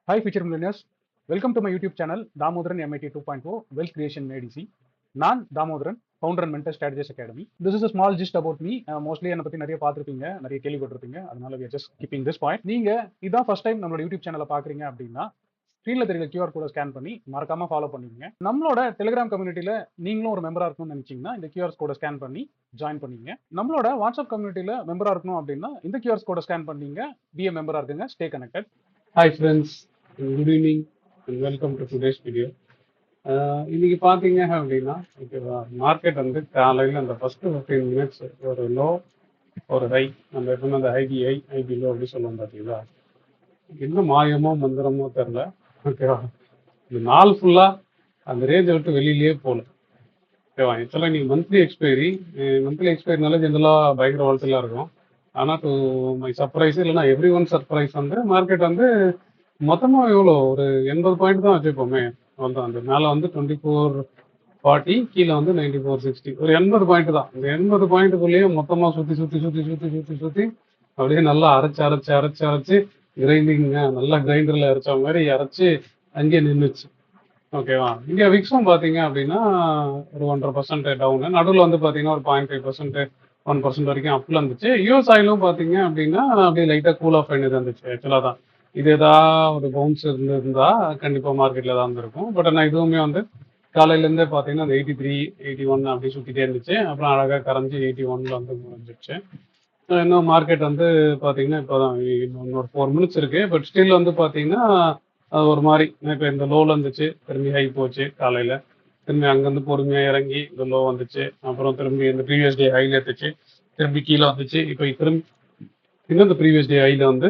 Hi, future millennials. Welcome to my YouTube channel, Damodaran MIT 2.0 Wealth Creation ADC. நான் Damodaran, founder and mentor strategies academy. This is a small gist about me. Mostly என்னை பற்றி நிறைய பார்த்துருப்பீங்க, நிறைய கேள்விப்பட்டிருப்பீங்க. அதனால we are just keeping this point. நீங்க இதான் ஃபர்ஸ்ட் டைம் நம்மளோட யூடியூப் சேனலை பார்க்குறீங்க அப்படின்னா ஸ்க்ரீனில் தெரியல QR கோடை ஸ்கேன் பண்ணி மறக்காம ஃபாலோ பண்ணிக்கங்க. நம்மளோட டெலிகிராம் கம்யூனிட்டியில் நீங்களும் ஒரு மெம்பராக இருக்கணும்னு நினைச்சீங்கன்னா இந்த QR கோடை ஸ்கேன் பண்ணி ஜாயின் பண்ணிங்க. நம்மளோட வாட்ஸ்அப் கம்யூனிட்டியில் மெம்பராக இருக்கணும் அப்படின்னா இந்த QR கோடை ஸ்கேன் பண்ணீங்க, பிஏ மெம்பராக இருக்குங்க, stay connected. Hi friends, good evening and welcome to today's video. இன்னைக்கு பார்த்தீங்க அப்படின்னா ஓகேவா, மார்க்கெட் வந்து காலையில் அந்த ஃபஸ்ட்டு 15 மினிட்ஸ் ஒரு லோ ஒரு ஹை, நம்ம எப்பவுமே அந்த ஐபிஐ ஐபி லோ அப்படி சொல்லுவோம் பார்த்தீங்களா. என்ன மாயமோ மந்திரமோ தெரில, ஓகேவா. இந்த நாள் ஃபுல்லாக அந்த ரேஞ்சை விட்டு வெளியிலேயே போகல, ஓகேவா. ஆக்சுவலாக நீங்கள் மந்த்லி எக்ஸ்பைரினால ஜென்ரலாக பயங்கர வால்ட்டிலாக இருக்கும். ஆனால் டு மை சர்ப்ரைஸ், இல்லைனா எவ்ரி ஒன் சர்ப்ரைஸ், வந்து மார்க்கெட் வந்து மொத்தமாக எவ்வளோ ஒரு 80 பாயிண்ட் தான் வச்சுப்போமே. அவ்வளோதான். அந்த மேலே வந்து 2440, கீழே வந்து 9460, ஒரு 80 பாயிண்ட் தான். இந்த 80 பாயிண்ட்டுக்குள்ளேயே மொத்தமாக சுற்றி அப்படியே நல்லா அரைச்சி கிரைண்டிங்க, நல்லா கிரைண்டரில் அரைச்ச மாதிரி அரைச்சி அங்கேயே நின்றுச்சு, ஓகேவா. இந்தியா விக்ஸும் பார்த்தீங்க அப்படின்னா ஒரு 1.5% டவுனு, நடுவில் வந்து பார்த்தீங்கன்னா ஒரு 0.5%, 1% வரைக்கும் அப்பில் இருந்துச்சு. யூஎஸ் ஆயிலும் பார்த்தீங்க அப்படின்னா அப்படியே லைட்டாக கூல் ஆஃப் ஆகிட்டு இருந்துச்சு. ஆக்சுவலாக தான் இது ஏதாவது ஒரு பவுன்ஸ் இருந்திருந்தா கண்டிப்பாக மார்க்கெட்டில் தான் இருந்திருக்கும். பட் ஆனால் இதுவுமே வந்து காலையிலேருந்தே பார்த்தீங்கன்னா அந்த 83, 81 அப்படி சுற்றிட்டே இருந்துச்சு. அப்புறம் அழகாக கரைஞ்சி 81ல் வந்து முடிஞ்சிச்சு. இன்னும் மார்க்கெட் வந்து பார்த்தீங்கன்னா இப்போ தான் இன்னொரு 4 மினிட்ஸ் இருக்குது. பட் ஸ்டில் வந்து பார்த்தீங்கன்னா அது ஒரு மாதிரி இப்போ இந்த லோவில் இருந்துச்சு, திரும்பி ஹை போச்சு காலையில், திரும்பி அங்கேருந்து பொறுமையாக இறங்கி இந்த லோ வந்துச்சு, அப்புறம் திரும்பி இந்த ப்ரீவியஸ் டே ஹையில் எடுத்துச்சு, திரும்பி கீழே வந்துச்சு, இப்போ திரும்பி இன்னும் இந்த ப்ரீவியஸ் டே ஹையில் வந்து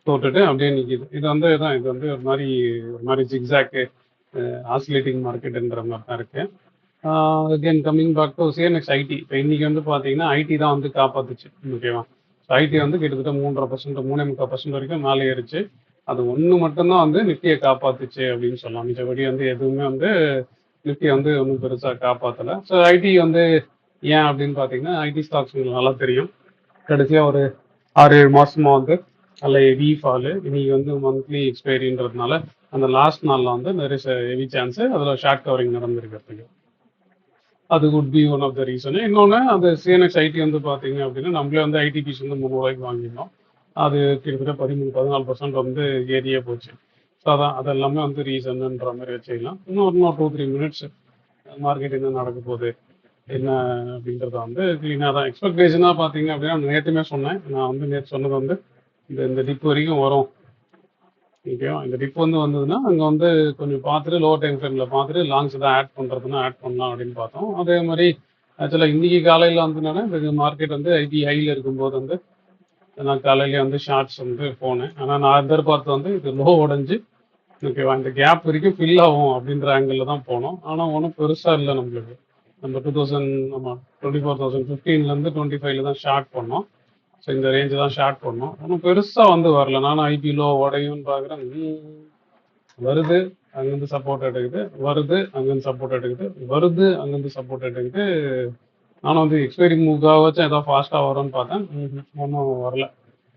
தோட்டுட்டு அப்படியே நிற்கிது. இது வந்து ஒரு மாதிரி ஜிக்ஸாக்கு ஆசிலேட்டிங் மார்க்கெட்டுன்ற மாதிரி தான் இருக்கு. Again coming back to CNX IT. இப்போ இன்னைக்கு வந்து பார்த்தீங்கன்னா ஐடி தான் வந்து காப்பாத்துச்சு, ஓகேவா. ஐடி வந்து கிட்டத்தட்ட 3.5%, 3.25% வரைக்கும் மேலே ஏறிச்சு. அது ஒன்று மட்டும்தான் வந்து நிஃப்டியை காப்பாத்துச்சு அப்படின்னு சொல்லலாம். மிச்சபடி வந்து எதுவுமே வந்து நிஃப்டியை வந்து ஒன்றும் பெருசாக காப்பாற்றலை. ஸோ ஐடி வந்து ஏன் அப்படின்னு பார்த்தீங்கன்னா, ஐடி ஸ்டாக்ஸ் உங்களுக்கு நல்லா தெரியும், கடைசியாக ஒரு 6-7 மாசமா வந்து நல்ல ஹெவி ஃபாலு. இன்னைக்கு வந்து மந்த்லி எக்ஸ்பைரின்றதுனால அந்த லாஸ்ட் நாளில் வந்து நிறைய ஹெவி சான்ஸு அதில் ஷார்ட் கவரிங் நடந்திருக்கிறதுக்கு. அது could be one of the reason. இன்னொன்று, அந்த சிஎன்எக்ஸ் ஐடி வந்து பார்த்தீங்க அப்படின்னா நம்மளே வந்து ஐடிபிஸ் வந்து 3 ரூபாய்க்கு வாங்கியிருந்தோம். அது கிட்டத்தட்ட 13-14% வந்து ஏறியே போச்சு. ஸோ அது எல்லாமே வந்து ரீசனுன்ற மாதிரி வச்சுக்கலாம். இன்னும் 2-3 மினிட்ஸ் மார்க்கெட் என்ன நடக்க போகுது என்ன அப்படின்றத வந்து க்ளீனாக தான் எக்ஸ்பெக்டேஷனாக பார்த்தீங்க அப்படின்னா நேற்றுமே சொன்னேன். நான் வந்து நேற்று சொன்னது வந்து இந்த டிப் வரைக்கும் வரும், ஓகேவா. இந்த டிப் வந்து வந்ததுன்னா அங்கே வந்து கொஞ்சம் பார்த்துட்டு லோ டைம் ஃப்ரேமில் பார்த்துட்டு லாங்ஸ் தான் ஆட் பண்ணுறதுன்னா ஆட் பண்ணலாம் அப்படின்னு பார்த்தோம். அதே மாதிரி ஆக்சுவலாக இன்றைக்கி காலையில் வந்ததுனால இந்த மார்க்கெட் வந்து ஐடி ஹையில் இருக்கும்போது வந்து நான் காலையிலேயே வந்து ஷார்ட்ஸ் வந்து போனேன். ஆனால் நான் எதிர்பார்த்து வந்து இது லோ உடஞ்சி, ஓகேவா, இந்த கேப் வரைக்கும் ஃபில் ஆகும் அப்படின்ற ஆங்கிளில் தான் போனோம். ஆனால் ஒன்றும் பெருசாக இல்லை நம்மளுக்கு. நம்ம 24,015 25 தான் ஷார்ட் பண்ணோம். ஸோ இந்த ரேஞ்சு தான் ஷார்ட் பண்ணோம். ஒன்றும் பெருசாக வந்து வரல. நானும் ஐபி லோ உடையும்னு பார்க்குறேன், வருது அங்கேருந்து சப்போர்ட் எடுக்குது, வருது அங்கேருந்து சப்போர்ட் எடுக்குது, வருது அங்கேருந்து சப்போர்ட் எடுக்குது. நானும் வந்து எக்ஸ்பைரி மூவ்காக வச்சு ஏதாவது ஃபாஸ்ட்டாக வரும்னு பார்த்தேன், ஒன்றும் வரல.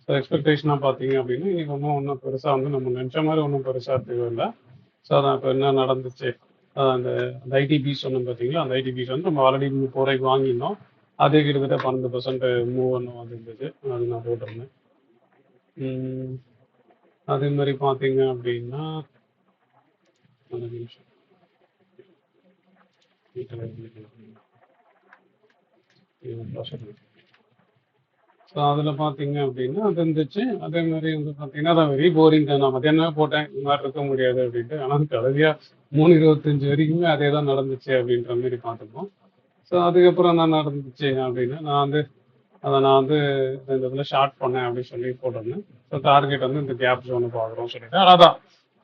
ஸோ எக்ஸ்பெக்டேஷனாக பார்த்தீங்க அப்படின்னா இன்றைக்கி ஒன்றும் பெருசாக வந்து நம்ம நினச்ச மாதிரி ஒன்றும் பெருசாக தெரியல. ஸோ அதான் இப்போ என்ன நடந்துச்சு, அந்த ஐடிபிஸ் சொன்னோம் பார்த்தீங்களா, அந்த ஐடிபிஸ் வந்து நம்ம ஆல்ரெடி 30 ரூபாய்க்கு வாங்கியிருந்தோம். அதே கிட்டத்தட்ட 12% மூவ் ஒன்று வந்துருந்துச்சு, அது நான் போட்டிருந்தேன். அதே மாதிரி பார்த்தீங்க அப்படின்னா ஸோ அதில் பார்த்தீங்க அப்படின்னா அது இருந்துச்சு. அதே மாதிரி வந்து பார்த்தீங்கன்னா அதான் வெரி போரிங் தான். நான் மத்தியானமே போட்டேன் இந்த மாதிரி இருக்க முடியாது அப்படின்ட்டு. ஆனால் கடைசியாக 3:25 வரைக்குமே அதே தான் நடந்துச்சு அப்படின்ற மாதிரி பார்த்துப்போம். ஸோ அதுக்கப்புறம் என்ன நடந்துச்சு அப்படின்னா நான் வந்து இந்த இதில் ஷார்ட் பண்ணேன் அப்படின்னு சொல்லி போட்டிருந்தேன். ஸோ டார்கெட் வந்து இந்த கேப் ஜோனு பார்க்குறோம் சொல்லிட்டு, அதான்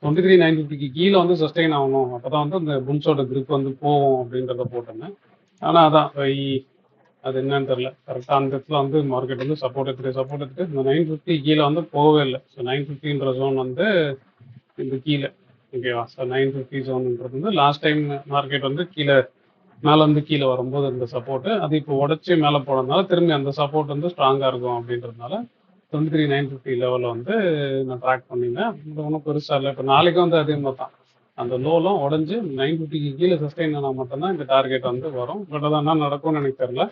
23,950க்கு கீழே வந்து சஸ்டெயின் ஆகணும், அப்போ தான் வந்து அந்த புன்ஸோட கிரிப் வந்து போகும் அப்படின்றத போட்டிருந்தேன். ஆனால் அதான் அது என்னன்னு தெரில, கரெக்டாக அந்த இடத்துல வந்து மார்க்கெட் வந்து சப்போர்ட் எடுத்துட்டு இந்த 950 கீழே வந்து போகவே இல்லை. ஸோ 950ன்ற ஜோன் வந்து இந்த கீழே, ஓகேவா. ஸோ 950 ஜோன்ன்றது வந்து லாஸ்ட் டைம் மார்க்கெட் வந்து மேலே வந்து கீழே வரும்போது இந்த சப்போர்ட்டு அது இப்போ உடச்சி மேலே போனதுனால திரும்பி அந்த சப்போர்ட் வந்து ஸ்ட்ராங்காக இருக்கும் அப்படின்றதுனால 23,950 லெவலில் வந்து நான் ட்ராக் பண்ணியிருந்தேன். இது ஒன்றும் பெருசாக இல்லை. இப்போ நாளைக்கு வந்து அதே மாதிரி தான் அந்த லோலாம் உடஞ்சி 950க்கு கீழே சஸ்டெயின் ஆனால் மட்டும்தான் இந்த டார்கெட் வந்து வரும். பட் அது என்ன நடக்கும்னு எனக்கு தெரியல.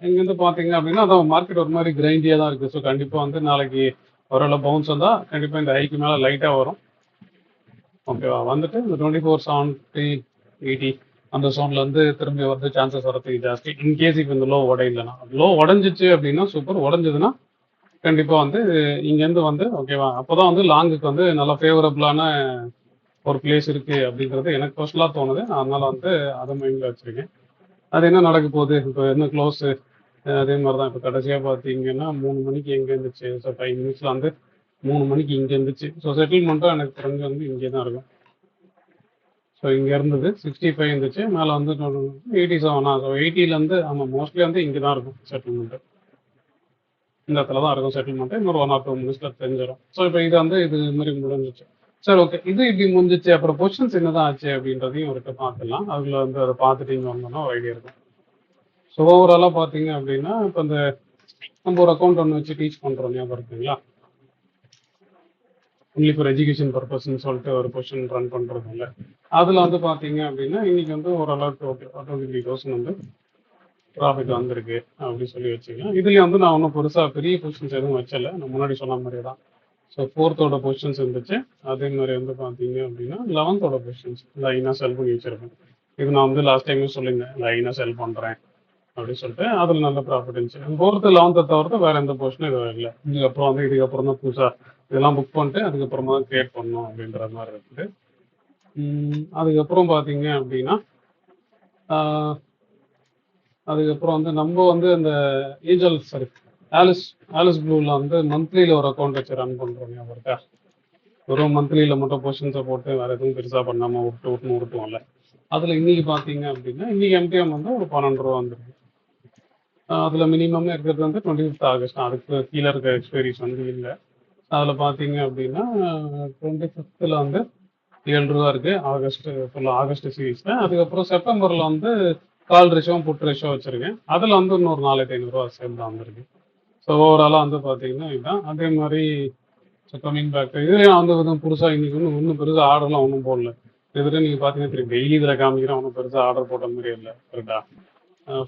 இங்கேருந்து பார்த்தீங்க அப்படின்னா அதான் மார்க்கெட் ஒரு மாதிரி கிரைண்டியாக தான் இருக்குது. ஸோ கண்டிப்பாக வந்து நாளைக்கு ஓரளவு பவுன்ஸ் வந்தால் கண்டிப்பாக இந்த ஹைக்கு மேலே லைட்டாக வரும். ஓகேவா, வந்துட்டு இந்த 24,70 80 அந்த ஜோன்ல வந்து திரும்பி வந்து சான்சஸ் வரதுக்கு ஜாஸ்தி. இன்கேஸ் இப்போ இந்த லோ உடையலன்னா, லோ உடஞ்சிச்சு அப்படின்னா சூப்பர், உடஞ்சதுன்னா கண்டிப்பாக வந்து இங்கேருந்து வந்து ஓகேவா, அப்போதான் வந்து லாங்குக்கு வந்து நல்லா ஃபேவரபுளான ஒரு பிளேஸ் இருக்கு அப்படின்றது எனக்கு பர்சனலாக தோணுது. அதனால வந்து அதை மைண்டில் வச்சிருக்கேன். அது என்ன நடக்க போகுது இப்போ என்ன க்ளோஸ் அதே மாதிரி தான். இப்போ கடைசியாக பார்த்தீங்கன்னா 3 மணிக்கு எங்கே இருந்துச்சு? ஸோ 5 மினிட்ஸில் வந்து 3 மணிக்கு இங்கே இருந்துச்சு. ஸோ செட்டில்மெண்ட்டும் எனக்கு தெரிஞ்சு வந்து இங்கே தான் இருக்கும். ஸோ இங்கே இருந்தது 65 இருந்துச்சு, மேலே வந்து 87. ஸோ 80லேருந்து ஆமாம் மோஸ்ட்லி வந்து இங்கே தான் இருக்கும் செட்டில்மெண்ட்டு. இந்த இடத்துல தான் இருக்கும் செட்டில்மெண்ட்டு. இன்னொரு 1 or 2 மினிட்ஸில் தெரிஞ்சிடும். ஸோ இப்போ இது வந்து இது மாதிரி முடிஞ்சிச்சு. சரி, ஓகே, இது இப்படி முடிஞ்சிச்சு. அப்புறம் பொசிஷன்ஸ் என்னதான் ஆச்சு அப்படின்றதையும் ஒருக்க பார்த்துடலாம். அதில் வந்து அதை பார்த்துட்டு இங்கே வந்தோம்னா ஒரு ஐடியா இருக்கும். ஸோ ஓவராலாக பார்த்தீங்க அப்படின்னா இப்போ இந்த நம்ம ஒரு அக்கௌண்ட் ஒன்று வச்சு டீச் பண்ணுறோம், ஞாபகம் இருக்குங்களா? ஒன்லி ஃபார் எஜுகேஷன் பர்பஸ்ன்னு சொல்லிட்டு ஒரு கொஸ்டின் ரன் பண்ணுறது இல்லை. அதில் வந்து பார்த்தீங்க அப்படின்னா இன்னைக்கு வந்து ஓரளவுக்கு ஓகே 23,000 வந்து ப்ராஃபிட் வந்திருக்கு அப்படி சொல்லி வச்சுக்கலாம். இதுலேயும் வந்து நான் ஒன்றும் பெருசாக பெரிய பொசிஷன்ஸ் எதுவும் வச்சல, நான் முன்னாடி சொன்ன மாதிரி தான். ஸோ 4th பொசிஷன்ஸ் இருந்துச்சு. அதே மாதிரி வந்து பார்த்தீங்க அப்படின்னா 11th பொசிஷன்ஸ் லைனாக செல் பண்ணி வச்சிருக்கேன். இது நான் வந்து லாஸ்ட் டைமே சொல்லியிருந்தேன், லைனாக செல் பண்ணுறேன் அப்படின்னு சொல்லிட்டு. அதில் நல்ல ப்ராஃபிட் இருந்துச்சு. 4th 11th தவிர்த்து வேறு எந்த பொசிஷனும் இது இல்லை. இதுக்கப்புறம் வந்து இதுக்கப்புறம் தான் புதுசாக இதெல்லாம் புக் பண்ணிட்டு அதுக்கப்புறமா தான் கிரியேட் பண்ணணும் அப்படின்ற மாதிரி இருக்குது. அதுக்கப்புறம் பார்த்தீங்க அப்படின்னா அதுக்கப்புறம் வந்து நம்ம வந்து இந்த ஏஞ்சல் சாரி ஆலிஸ் ப்ளூவில் வந்து மந்த்லியில் ஒரு அக்கௌண்ட் வச்சு ரன் பண்ணுறோம், ஞாபகம். வெறும் மந்த்லியில் மட்டும் பொசிஷன்ஸை போட்டு வேறு எதுவும் பெருசாக பண்ணாமல் விட்டுவோம்ல. அதில் இன்னைக்கு பார்த்தீங்க அப்படின்னா இன்னைக்கு எம்டிஎம் வந்து ஒரு 12 ரூபா வந்துருக்கு. அதில் மினிமம் இருக்கிறது வந்து 25th ஆகஸ்ட், அதுக்கு கீழே இருக்க எக்ஸ்பைரிஸ் வந்து இல்லை. அதில் பார்த்தீங்க அப்படின்னா 25th வந்து 7 ரூபா இருக்குது. ஆகஸ்ட் ஃபுல்லாக ஆகஸ்ட் சீரீஸில். அதுக்கப்புறம் செப்டம்பரில் வந்து கால் ரேஷியோவும் புட் ரேஷியோ வச்சுருக்கேன். அதில் வந்து இன்னொரு 4,500 சேர்ந்து வந்திருக்கு. ஸோ ஓவராலாக வந்து பார்த்தீங்கன்னா இதுதான். அதே மாதிரி ஸோ கம்மிங் பேக் இதுலேயும் வந்து எதுவும் புதுசாக இன்றைக்கி ஒன்றும் பெருசாக ஆர்டர்லாம் ஒன்றும் போடல. இதில் நீங்கள் பார்த்தீங்கன்னா தெரியும், டெய்லி இதில் காமிக்கிறேன், ஒன்றும் பெருசாக ஆர்டர் போட்ட மாதிரி இல்லை. கரெக்டாக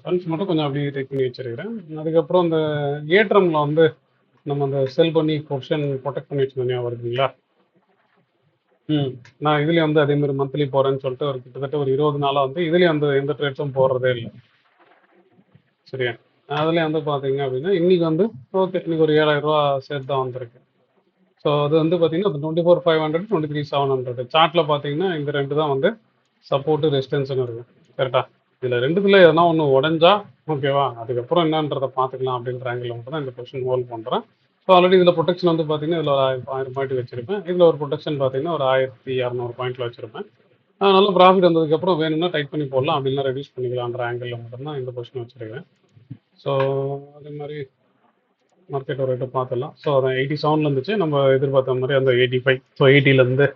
ஃபண்ட்ஸ் மட்டும் கொஞ்சம் அப்படியே டேக் பண்ணி வச்சுருக்கிறேன். அதுக்கப்புறம் இந்த ஏட்ரமில் வந்து நம்ம அந்த செல் பண்ணி பொசிஷன் ப்ரொடெக்ட் பண்ணி வச்சுருந்தோம், வருதுங்களா? நான் இதுலேயும் வந்து அதே மாதிரி மந்த்லி போகிறேன்னு சொல்லிட்டு ஒரு கிட்டத்தட்ட ஒரு 20 நாளாக வந்து இதுலேயும் வந்து எந்த ட்ரேட்ஸும் போடுறதே இல்லை. சரியா, அதுலேயும் வந்து பார்த்தீங்க அப்படின்னா இன்றைக்கி வந்து ஓகே, இன்றைக்கி ஒரு 7,000 ரூபா சேர்த்து தான் வந்திருக்கு. ஸோ அது வந்து பார்த்தீங்கன்னா 24,500 23,700 சார்ட்டில் பார்த்தீங்கன்னா இந்த ரெண்டு தான் வந்து சப்போர்ட்டு ரெசிஸ்டன்ஸ்னு இருக்குது. கரெக்டாக, இதில் ரெண்டுத்தில் எதனா ஒன்று உடஞ்சா ஓகேவா, அதுக்கப்புறம் என்னன்றதை பார்த்துக்கலாம் அப்படின்ற ஆங்கிள் மட்டும் தான் இந்த பொசிஷன் ஹோல்ட் பண்ணுறேன். ஸோ ஆல்ரெடி இதில் ப்ரொடெக்ஷன் வந்து பார்த்தீங்கன்னா இதில் ஒரு 1000 பாயிண்ட் வச்சிருப்பேன். இதில் ஒரு ப்ரொடெக்ஷன் பார்த்தீங்கன்னா ஒரு 1,200 பாயிண்ட்டில் வச்சிருப்பேன். நல்ல ப்ராஃபிட் வந்ததுக்கப்புறம் வேணும்னா டைட் பண்ணி போடலாம், அப்படின்னா ரெடியூஸ் பண்ணிக்கலான்ற ஆங்கிளில் மட்டும்தான் இந்த பொசிஷன் வச்சிருக்கேன். ஸோ அதே மாதிரி மார்க்கெட் ஒரு ரேட்டை பார்த்துடலாம். ஸோ அது 87 இருந்துச்சு, நம்ம எதிர்பார்த்த மாதிரி அந்த 85. ஸோ 80லேருந்து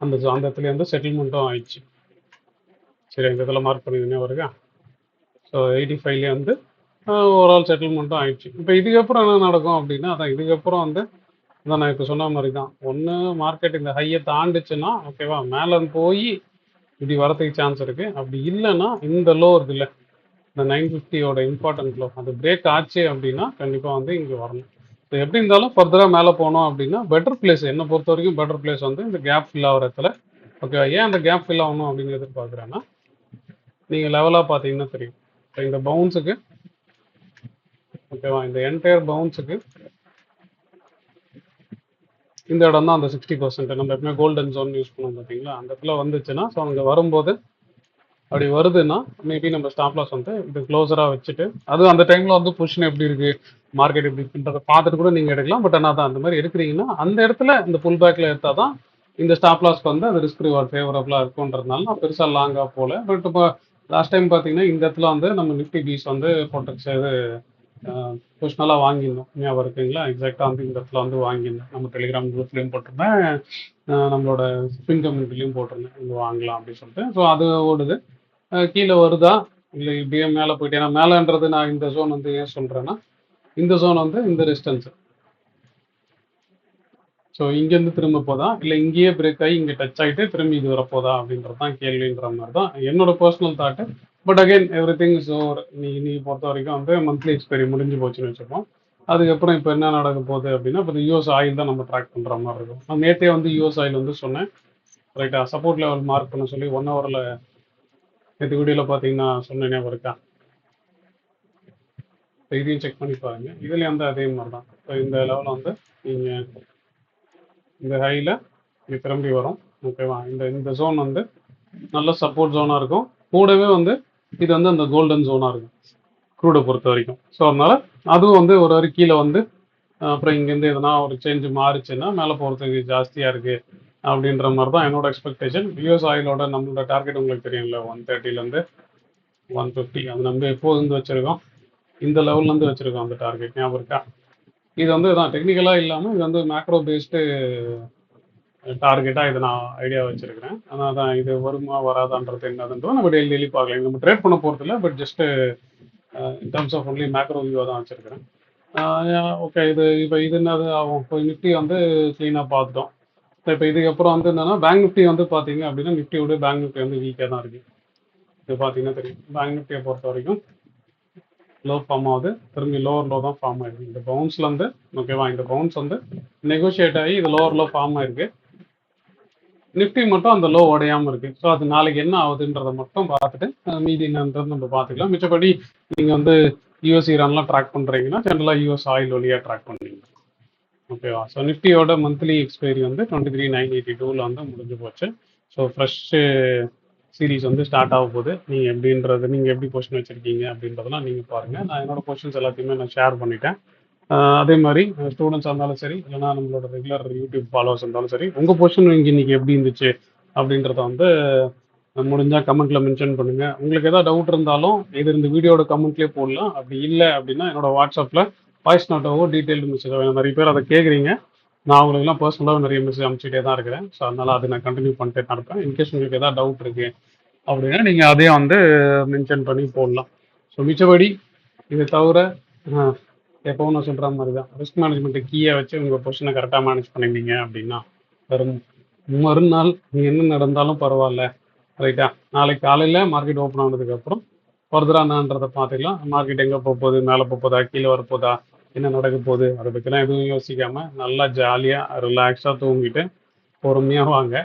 அந்த இடத்துலேருந்து செட்டில்மெண்ட்டும் ஆயிடுச்சு. சரி, இந்த இதில் மார்க் பண்ணிதுன்னே வருங்க. ஸோ 85லேயே வந்து ஓவரால் செட்டில்மெண்ட்டும் ஆயிடுச்சு. இப்போ இதுக்கப்புறம் என்ன நடக்கும் அப்படின்னா, அதான் இதுக்கப்புறம் வந்து அதான் நான் இப்போ சொன்ன மாதிரி தான். ஒன்று மார்க்கெட் இந்த ஹையை தாண்டிச்சுன்னா ஓகேவா, மேலே போய் இப்படி வரதுக்கு சான்ஸ் இருக்குது. அப்படி இல்லைன்னா இந்த லோ இருக்குல்ல, இந்த 950 இம்பார்ட்டன்ட் லோ, அது பிரேக் ஆச்சு அப்படின்னா கண்டிப்பாக வந்து இங்கே வரணும். ஸோ எப்படி இருந்தாலும் ஃபர்தராக மேலே போனோம் அப்படின்னா பெட்டர் பிளேஸ், என்னை பொறுத்த வரைக்கும் பெட்டர் பிளேஸ் வந்து இந்த கேப் ஃபில் ஆகிற இடத்துல. ஓகேவா, ஏன் அந்த கேப் ஃபில் ஆகணும் அப்படின்னு எதிர்பார்க்குறேன்னா, நீங்கள் லெவலாக பார்த்தீங்கன்னா தெரியும். இப்போ இந்த பவுன்ஸுக்கு ஓகேவா, இந்த என்டையர் பவுன்ஸுக்கு இந்த இடம் தான் அந்த 60%. நம்ம எப்பவுமே கோல்டன் ஜோன் யூஸ் பண்ணுவோம் பார்த்தீங்களா, அந்த இடத்துல வந்துச்சுன்னா ஸோ அங்கே வரும்போது அப்படி வருதுன்னா மேபி நம்ம ஸ்டாப் லாஸ் வந்து இது க்ளோஸராக வச்சுட்டு, அது அந்த டைமில் வந்து பொசிஷன் எப்படி இருக்குது, மார்க்கெட் எப்படி இருக்குன்றதை பார்த்துட்டு கூட நீங்கள் எடுக்கலாம். பட் ஆனால் தான் அந்த மாதிரி எடுக்கிறீங்கன்னா அந்த இடத்துல இந்த புல் பேக்கில் எடுத்தால் தான் இந்த ஸ்டாப் லாஸ்க்கு வந்து அது ரிஸ்க் ரிவார்ட் ஃபேவரபுளாக இருக்குன்றதுனால நான் பெருசாக லாங்காக போகல. பட் இப்போ லாஸ்ட் டைம் பார்த்தீங்கன்னா இந்த இடத்துல வந்து நம்ம நிஃப்டி பீஸ் வந்து ப்ரொடெக்ஷன் இது பொசிஷனலாக வாங்கியிருந்தோம், ஞாபகம் இருக்குங்களா? எக்ஸாக்டாக வந்து இந்த இடத்துல வந்து வாங்கியிருந்தேன். நம்ம டெலிகிராம் குரூப்லேயும் போட்டிருந்தேன், நம்மளோட ஸ்பின் கம்யூனிட்டிலையும் போட்டிருந்தேன், இங்கே வாங்கலாம் அப்படின்னு சொல்லிட்டு. ஸோ அது ஓடுது. கீழே வருதா இல்லை இப்படியே மேலே போயிட்டு, ஏன்னா மேலேன்றது நான் இந்த ஜோன் வந்து ஏன் சொல்கிறேன்னா, இந்த ஜோன் வந்து இந்த ரெசிஸ்டன்ஸு ஸோ இங்கேருந்து திரும்ப போதா இல்லை இங்கேயே பிரேக் ஆகி இங்கே டச் ஆகிட்டு திரும்பி இது வரப்போதா அப்படின்றது தான் கேள்வின்ற மாதிரி தான் என்னோட personal thought. But again every thing so நீ பொறுத்த வரைக்கும் வந்து மந்த்லி எக்ஸ்பைரி முடிஞ்சு போச்சுன்னு வச்சுப்போம். அதுக்கப்புறம் இப்போ என்ன நடக்க போகுது அப்படின்னா இப்போ யூஎஸ் ஆயில் தான் நம்ம ட்ராக் பண்ணுற மாதிரி இருக்கும். நான் நேற்றே வந்து யூஎஸ் ஆயில் வந்து சொன்னேன் ரைட்டா, சப்போர்ட் லெவல் மார்க் பண்ண சொல்லி 1 ஹவரில் நேற்று வீடியோவில் பார்த்தீங்கன்னா சொன்ன ஞாபகம் இருக்கா? இப்போ இதையும் செக் பண்ணி பாருங்க. இதுலேயும் வந்து அதே மாதிரி தான். இப்போ இந்த லெவலில் வந்து நீங்கள் இந்த ஹையில் இது திரும்பி வரும். ஓகேவா, இந்த ஜோன் வந்து நல்ல சப்போர்ட் ஜோனாக இருக்கும். கூடவே வந்து இது வந்து அந்த கோல்டன் ஜோனாக இருக்கும் க்ரூடை பொறுத்த வரைக்கும். ஸோ அதனால அதுவும் வந்து ஒரு வரை கீழே வந்து அப்புறம் இங்கேருந்து எதனா ஒரு சேஞ்ச் மாறுச்சுன்னா மேலே போகிறதுக்கு ஜாஸ்தியாக இருக்குது அப்படின்ற மாதிரி தான் என்னோட எக்ஸ்பெக்டேஷன். யூஎஸ் ஆயிலோட நம்மளோட டார்கெட் உங்களுக்கு தெரியும்ல, 130லேருந்து 150. அது நம்ம எப்போது வச்சுருக்கோம், இந்த லெவல்லேருந்து வச்சுருக்கோம் அந்த டார்கெட், ஞாபகம் இருக்கா? இது வந்து தான் டெக்னிக்கலாக இல்லாமல் இது வந்து மேக்ரோ பேஸ்டு டார்கெட்டாக இதை நான் ஐடியா வச்சுருக்கிறேன். ஆனால் தான் இது வருமா வராதான்றது என்னதுன்றதை நம்ம டெய்லி பார்க்கலாம். நம்ம ட்ரேட் பண்ண போகிறது இல்லை, but just in terms of only macro வியூவாக தான் வச்சுருக்கிறேன். ஓகே, இப்போ இது என்னது ஆகும்? இப்போ நிஃப்டி வந்து க்ளீனாக பார்த்துட்டோம். இப்போ இதுக்கப்புறம் வந்து என்னன்னா பேங்க் நிஃப்டி வந்து பார்த்தீங்க அப்படின்னா நிஃப்டியோட பேங்க் நிஃப்டி வந்து வீக்காக தான் இருக்குது. இது பார்த்தீங்கன்னா தெரியும், பேங்க் நிஃப்டியை பொறுத்த வரைக்கும் லோ ஃபார்ம் ஆகுது, திரும்பி லோவர் லோ தான் ஃபார்ம் ஆயிருக்கு. இந்த பவுன்ஸ்ல வந்து ஓகேவா, இந்த பவுன்ஸ் வந்து நெகோஷியேட் ஆகி இது லோவர் லோ ஃபார்ம் ஆயிருக்கு. நிஃப்டி மட்டும் அந்த லோ உடையாமல் இருக்கு. ஸோ அது நாளைக்கு என்ன ஆகுதுன்றதை மட்டும் பார்த்துட்டு மீதி என்னன்றது நம்ம பார்த்துக்கலாம். மிச்சப்படி நீங்கள் வந்து யூஎஸ் ஈரான்லாம் ட்ராக் பண்ணுறீங்கன்னா ஜென்ரலாக யூஎஸ் ஆயில் வழியாக ட்ராக் பண்ணுவீங்க. ஓகேவா, ஸோ நிஃப்டியோட மந்த்லி எக்ஸ்பைரி வந்து 23,982 வந்து முடிஞ்சு போச்சு. ஸோ ஃப்ரெஷ் சீரீஸ் வந்து ஸ்டார்ட் ஆக போகுது. நீங்கள் எப்படி பொசிஷன் வச்சுருக்கீங்க அப்படின்றதெல்லாம் நீங்கள் பாருங்கள். நான் என்னோட பொசிஷன்ஸ் எல்லாத்தையுமே நான் ஷேர் பண்ணிட்டேன். அதே மாதிரி ஸ்டூடெண்ட்ஸாக இருந்தாலும் சரி, இல்லைனா நம்மளோட ரெகுலர் யூடியூப் ஃபாலோவர்ஸ் இருந்தாலும் சரி, உங்கள் பொசிஷன் இன்னைக்கு எப்படி இருந்துச்சு அப்படின்றத வந்து முடிஞ்சால் கமெண்ட்டில் மென்ஷன் பண்ணுங்கள். உங்களுக்கு எதாவது டவுட் இருந்தாலும் இது இந்த வீடியோட கமெண்ட்லேயே போடலாம். அப்படி இல்லை அப்படின்னா என்னோட வாட்ஸ்அப்பில் வாய்ஸ் நோட்டாவோ டீட்டெயில்டு மெசேஜாக நிறைய பேர் அதை கேட்குறீங்க. நான் உங்களுக்குலாம் பர்சனலாக நிறைய மெசேஜ் அனுப்பிச்சிட்டே தான் இருக்கிறேன். ஸோ அதனால் அதை நான் கண்டினியூ பண்ணிட்டே தான் இருப்பேன். இன்கேஸ் உங்களுக்கு எதாவது டவுட் இருக்குது அப்படின்னா நீங்கள் அதையும் வந்து மென்ஷன் பண்ணி போடலாம். ஸோ மிச்சபடி இது தவிர எப்போவும் நான் சொல்கிற மாதிரி தான், ரிஸ்க் மேனேஜ்மெண்ட்டை கீயை வச்சு உங்கள் பொசிஷனை கரெக்டாக மேனேஜ் பண்ணியிருந்தீங்க அப்படின்னா மறுநாள் என்ன நடந்தாலும் பரவாயில்ல, ரைட்டா? நாளைக்கு காலையில் மார்க்கெட் ஓப்பன் ஆனதுக்கப்புறம் ஃபர்தராக என்னன்றதை பார்த்துக்கலாம். மார்க்கெட் எங்கே போகுது, மேலே போகுதா, கீழே வரப்போதா, என்ன நடக்க போகுது, அதை பற்றிலாம் எதுவும் யோசிக்காமல் நல்லா ஜாலியாக ரிலாக்ஸாக தூங்கிட்டு பொறுமையாக வாங்க.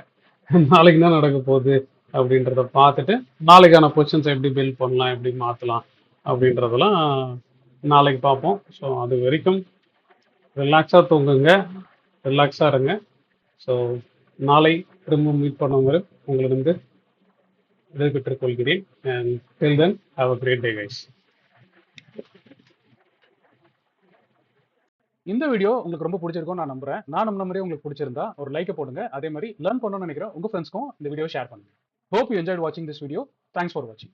நாளைக்கு என்ன நடக்க போகுது அப்படின்றத பார்த்துட்டு நாளைக்கான பொசிஷன்ஸை எப்படி பில்ட் பண்ணலாம், எப்படி மாற்றலாம் அப்படின்றதெல்லாம் நாளைக்கு பார்ப்போம். ஸோ அது வரைக்கும் ரிலாக்ஸாக தூங்குங்க, ரிலாக்ஸாக இருங்க. ஸோ நாளை திரும்ப மீட் பண்ணும்போது உங்களிடம் விடைபெற்றுக் கொள்கிறேன். And till then have a great day guys. இந்த வீடியோ உங்களுக்கு ரொம்ப பிடிச்சிருக்கும் நான் நம்புறேன். நான் நம்ம மாதிரி உங்களுக்கு பிடிச்சிருந்தா ஒரு லைக்கை போடுங்க. அதே மாதிரி லேர்ன் பண்ணணும்னு நினைக்கிற உங்க ஃப்ரெண்ட்ஸ்க்கும் இந்த வீடியோ ஷேர் பண்ணுங்க. Hope you enjoyed watching this video. Thanks for watching.